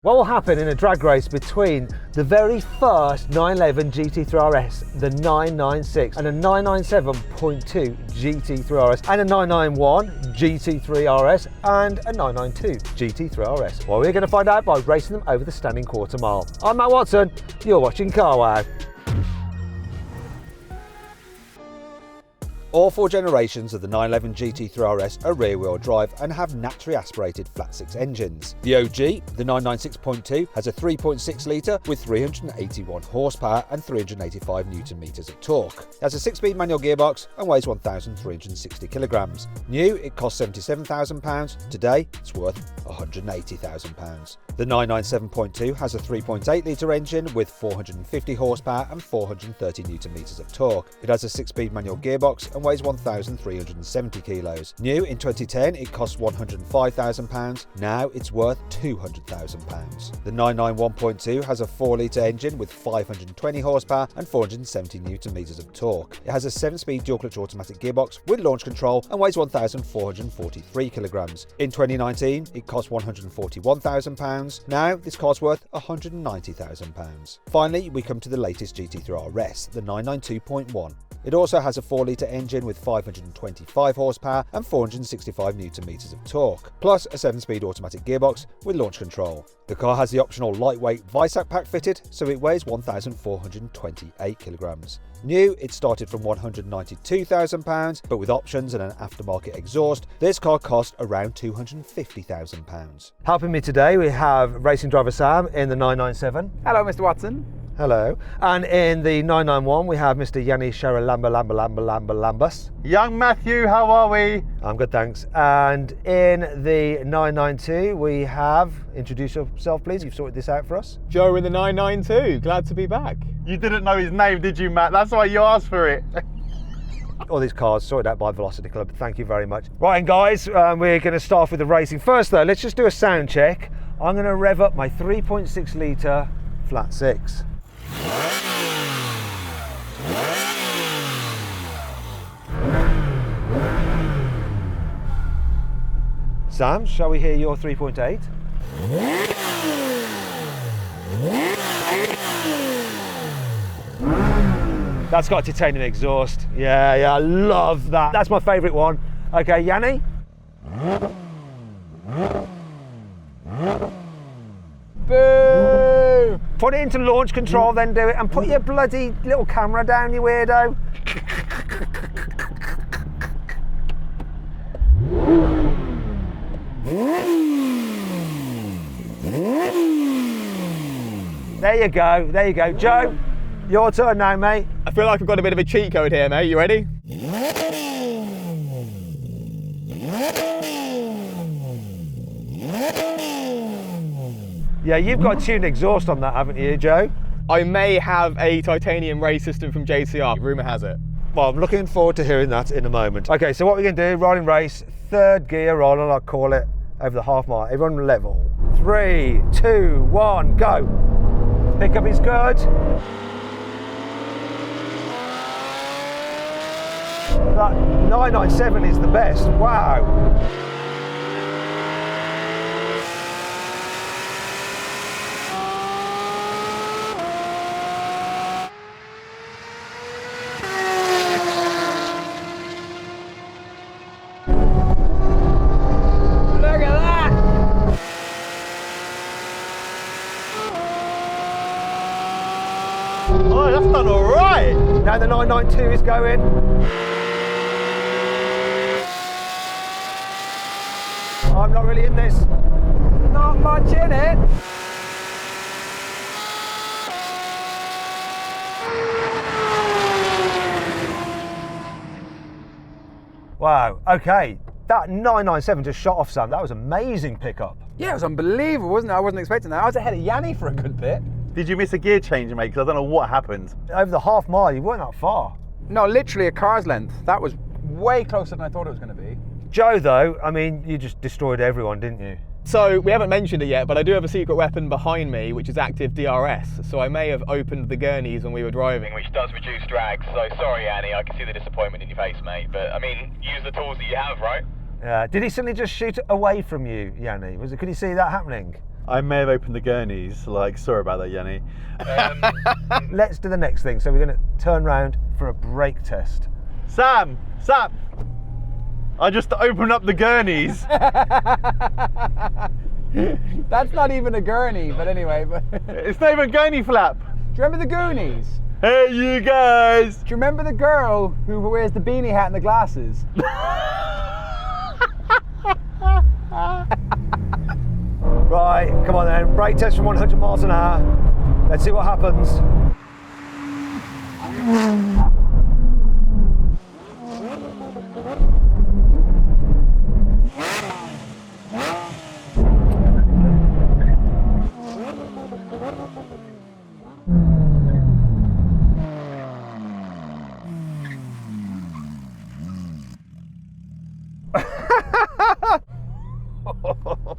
What will happen in a drag race between the very first 911 GT3 RS, the 996, and a 997.2 GT3 RS, and a 991 GT3 RS, and a 992 GT3 RS? Well, we're going to find out by racing them over the standing quarter mile. I'm Matt Watson, you're watching Car Wow. All four generations of the 911 GT3 RS are rear-wheel drive and have naturally aspirated flat-six engines. The OG, the 996.2, has a 3.6 litre with 381 horsepower and 385 Nm of torque. It has a 6-speed manual gearbox and weighs 1,360 kilograms. New, it cost £77,000. Today, it's worth £180,000. The 997.2 has a 3.8 litre engine with 450 horsepower and 430 Nm of torque. It has a 6-speed manual gearbox and weighs 1,370 kilos. New in 2010, it cost £105,000. Now it's worth £200,000. The 991.2 has a 4-litre engine with 520 horsepower and 470 Nm of torque. It has a 7-speed dual-clutch automatic gearbox with launch control and weighs 1,443 kilograms. In 2019, it cost £141,000. Now this car's worth £190,000. Finally, we come to the latest GT3 RS, the 992.1. It also has a 4-litre engine with 525 horsepower and 465 Nm of torque, plus a 7-speed automatic gearbox with launch control. The car has the optional lightweight Visac pack fitted, so it weighs 1,428 kilograms. New, it started from £192,000, but with options and an aftermarket exhaust, this car cost around £250,000. Helping me today, we have racing driver Sam in the 997. Hello, Mr. Watson. Hello. And in the 991, we have Mr. Yanni Lambus. Young Matthew, how are we? I'm good, thanks. And in the 992, we have, introduce yourself, please. You've sorted this out for us. Joe in the 992. Glad to be back. You didn't know his name, did you, Matt? That's why you asked for it. All these cars sorted out by Velocity Club. Thank you very much. Right, and guys, we're going to start with the racing. First, though, let's just do a sound check. I'm going to rev up my 3.6 litre flat six. Sam, shall we hear your 3.8? That's got a titanium exhaust. Yeah, I love that. That's my favourite one. Okay, Yanni? Boo! Put it into launch control, then do it, and put your bloody little camera down, you weirdo. There you go. Joe, your turn now, mate. I feel like I've got a bit of a cheat code here, mate. You ready? Yeah, you've got tuned exhaust on that, haven't you, Joe? I may have a titanium race system from JCR. Rumour has it. Well, I'm looking forward to hearing that in a moment. Okay, so what we're going to do, rolling race, third gear roll, and I'll call it over the half mile. Everyone level. 3, 2, 1, go. Pickup is good. That 997 is the best. Wow. Oh, that's done all right. Now the 992 is going. I'm not really in this. Not much in it. Wow, okay. That 997 just shot off, Sam. That was amazing pickup. Yeah, it was unbelievable, wasn't it? I wasn't expecting that. I was ahead of Yanni for a good bit. Did you miss a gear change, mate? Because I don't know what happened. Over the half mile, you weren't that far. No, literally a car's length. That was way closer than I thought it was going to be. Joe, though, I mean, you just destroyed everyone, didn't you? So, we haven't mentioned it yet, but I do have a secret weapon behind me, which is active DRS. So I may have opened the gurneys when we were driving, which does reduce drag. So sorry, Annie, I can see the disappointment in your face, mate. But, I mean, use the tools that you have, right? Did he suddenly just shoot away from you, Yanni? Could you see that happening? I may have opened the gurneys. Like, sorry about that, Yanni. Let's do the next thing. So we're going to turn round for a brake test. Sam! I just opened up the gurneys. That's not even a gurney, but anyway. It's not even a gurney flap. Do you remember the Goonies? Hey, you guys! Do you remember the girl who wears the beanie hat and the glasses? Right, come on then. Brake test from 100 miles an hour. Let's see what happens.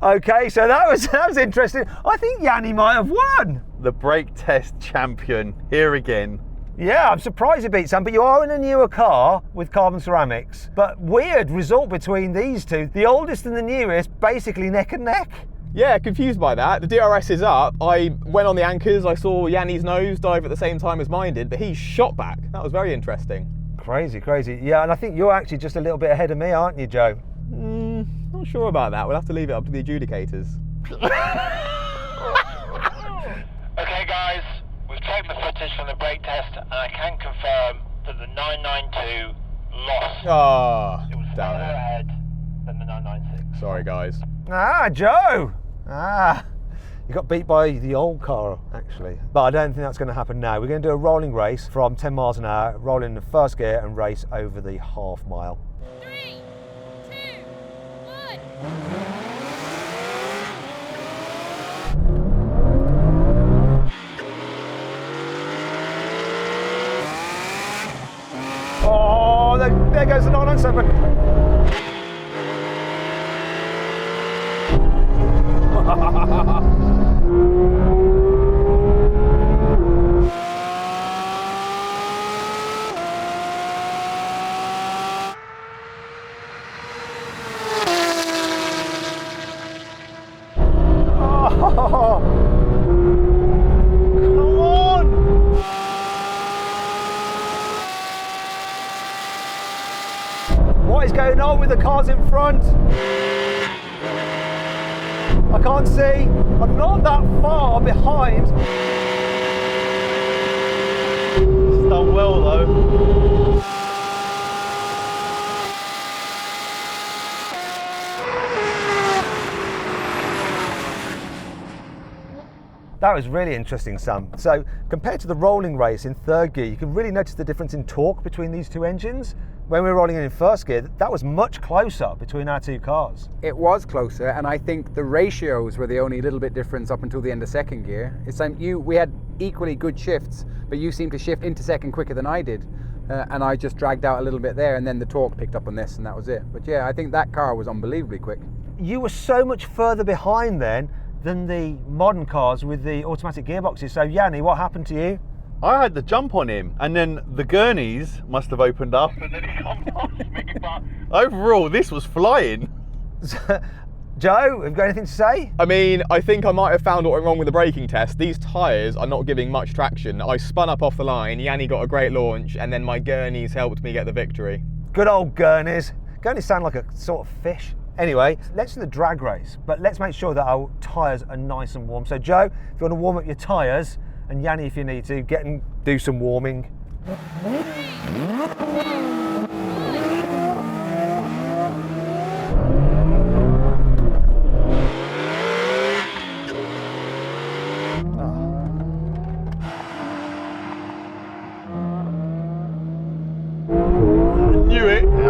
Okay, so that was interesting. I think Yanni might have won. The brake test champion, here again. Yeah, I'm surprised you beat Sam, but you are in a newer car with carbon ceramics. But weird result between these two. The oldest and the newest, basically neck and neck. Yeah, confused by that. The DRS is up. I went on the anchors. I saw Yanni's nose dive at the same time as mine did, but he shot back. That was very interesting. Crazy, crazy. Yeah, and I think you're actually just a little bit ahead of me, aren't you, Joe? Not sure about that. We'll have to leave it up to the adjudicators. Okay guys, we've taken the footage from the brake test and I can confirm that the 992 lost. Ah, It was down further there. ahead than the 996. Sorry, guys. Ah, Joe! You got beat by the old car, actually. But I don't think that's going to happen now. We're going to do a rolling race from 10 miles an hour, roll in the first gear and race over the half mile. 3, 2, 1. Oh, there goes the 997. Come on! What is going on with the cars in front? I can't see. I'm not that far behind. It's done well though. That was really interesting, Sam. So compared to the rolling race in third gear, you can really notice the difference in torque between these two engines. When we were rolling in first gear, that was much closer between our two cars. It was closer, and I think the ratios were the only little bit difference up until the end of second gear. It's like we had equally good shifts, but you seemed to shift into second quicker than I did. And I just dragged out a little bit there, and then the torque picked up on this, and that was it. But yeah, I think that car was unbelievably quick. You were so much further behind then than the modern cars with the automatic gearboxes. So Yanni, what happened to you? I had the jump on him, and then the gurneys must have opened up. And then he come past me, but Overall, this was flying. Joe, have you got anything to say? I mean, I think I might have found what went wrong with the braking test. These tyres are not giving much traction. I spun up off the line, Yanni got a great launch, and then my gurneys helped me get the victory. Good old gurneys. Gurneys sound like a sort of fish. Anyway, let's do the drag race, but let's make sure that our tyres are nice and warm. So Joe, if you want to warm up your tyres, and Yanni, if you need to, get and do some warming.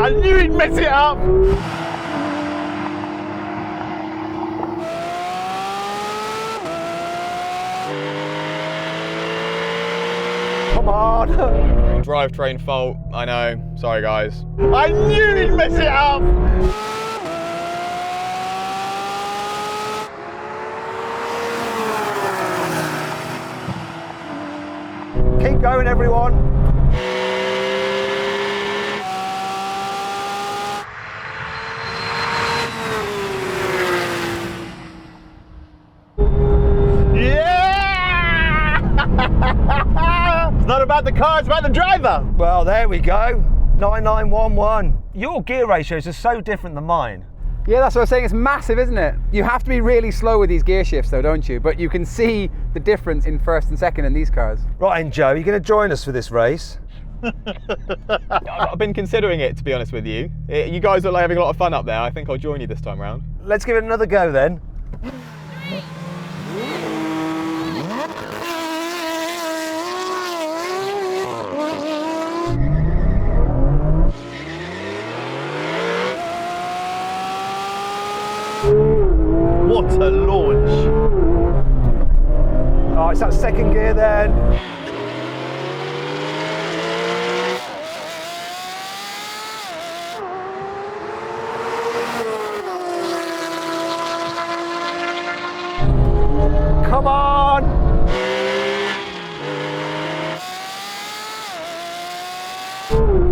I knew he'd mess it up. Come on. Drivetrain fault, I know. Sorry, guys. I knew he'd mess it up. Keep going, everyone. about the car, it's about the driver. Well, there we go. 9911. Your gear ratios are so different than mine. Yeah, that's what I was saying. It's massive, isn't it? You have to be really slow with these gear shifts, though, don't you? But you can see the difference in first and second in these cars. Right, and Joe, you're going to join us for this race? I've been considering it, to be honest with you. You guys are like having a lot of fun up there. I think I'll join you this time round. Let's give it another go then. What a launch. Oh, it's that second gear then. Come on!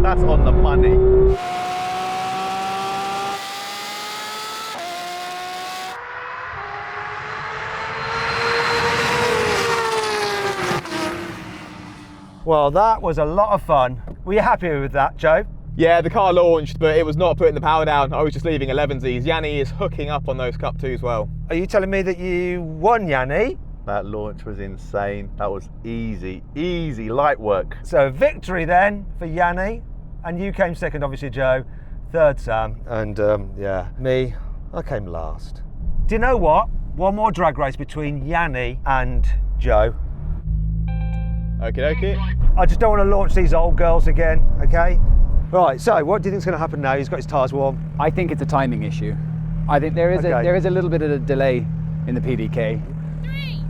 That's on the money. Well, that was a lot of fun. Were you happy with that, Joe? Yeah, the car launched, but it was not putting the power down. I was just leaving 11s. Yanni is hooking up on those Cup 2s well. Are you telling me that you won, Yanni? That launch was insane. That was easy, light work. So victory then for Yanni, and you came second, obviously, Joe. Third, Sam, and yeah, me, I came last. Do you know what? One more drag race between Yanni and Joe. Okie dokie. I just don't want to launch these old girls again, okay? Right, so what do you think is going to happen now? He's got his tyres warm. I think it's a timing issue. I think there is a little bit of a delay in the PDK. 3,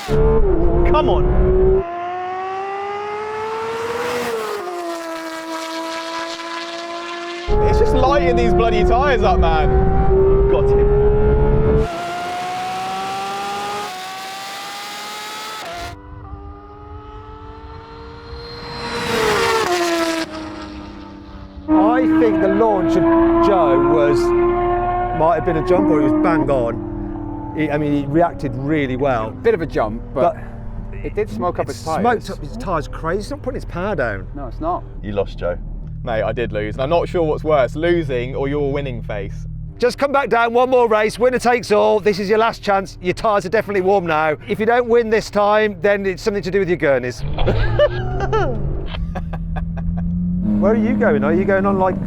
2, 1. Come on. It's just lighting these bloody tyres up, man. Got him. I think the launch of Joe might have been a jump, or it was bang on. He reacted really well. Bit of a jump, but it did smoke up his tyres. Smoked up his tyres crazy. He's not putting his power down. No, it's not. You lost, Joe. Mate, I did lose, and I'm not sure what's worse, losing or your winning face. Just come back down, one more race, winner takes all. This is your last chance. Your tyres are definitely warm now. If you don't win this time, then it's something to do with your gurneys. Where are you going? Are you going on like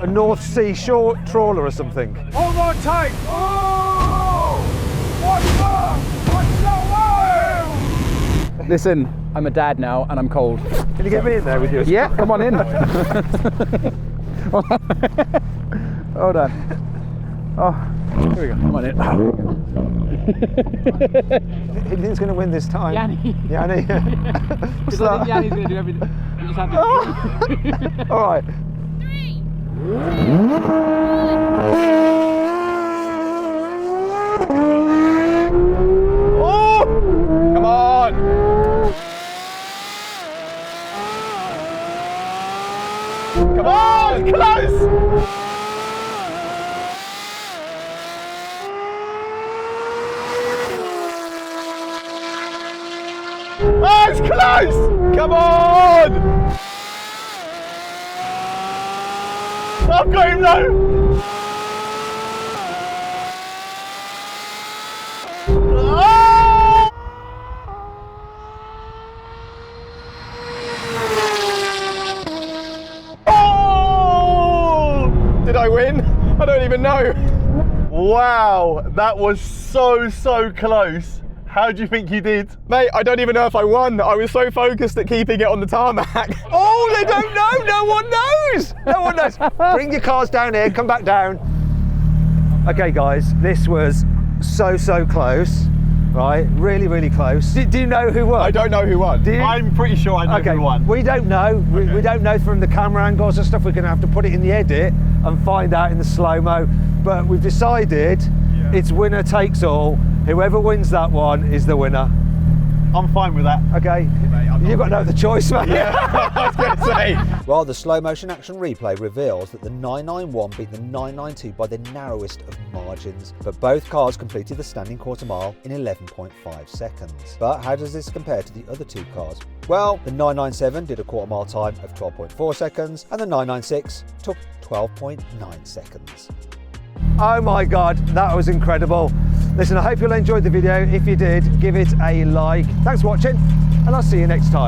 a North Sea shore trawler or something? Hold on tight! Oh! What's up? Listen, I'm a dad now and I'm cold. Can you get me in there with you? Yeah, come on in. Hold on. Oh, here we go. Come on in. Who do you think's going to win this time? Yanni. Yanni? What's I think that? Yanni's going to do everything. We just have to. All right. 3, Oh! Come on! Come on! Close! Oh, it's close! Come on! I've got him though! Oh! Oh! Did I win? I don't even know. Wow, that was so close. How do you think you did? Mate, I don't even know if I won. I was so focused at keeping it on the tarmac. Oh, they don't know. No one knows. No one knows. Bring your cars down here. Come back down. Okay, guys, this was so close. Right, really close. Do you know who won? I don't know who won. Do you? I'm pretty sure I know who won. We don't know. We don't know from the camera angles and stuff. We're going to have to put it in the edit and find out in the slow-mo. But we've decided it's winner takes all. Whoever wins that one is the winner. I'm fine with that. Okay, you've got no other choice, mate. I was going to say. Well, the slow motion action replay reveals that the 991 beat the 992 by the narrowest of margins, but both cars completed the standing quarter mile in 11.5 seconds. But how does this compare to the other two cars? Well, the 997 did a quarter mile time of 12.4 seconds, and the 996 took 12.9 seconds. Oh my God, that was incredible. Listen, I hope you'll enjoyed the video. If you did, give it a like. Thanks for watching, and I'll see you next time.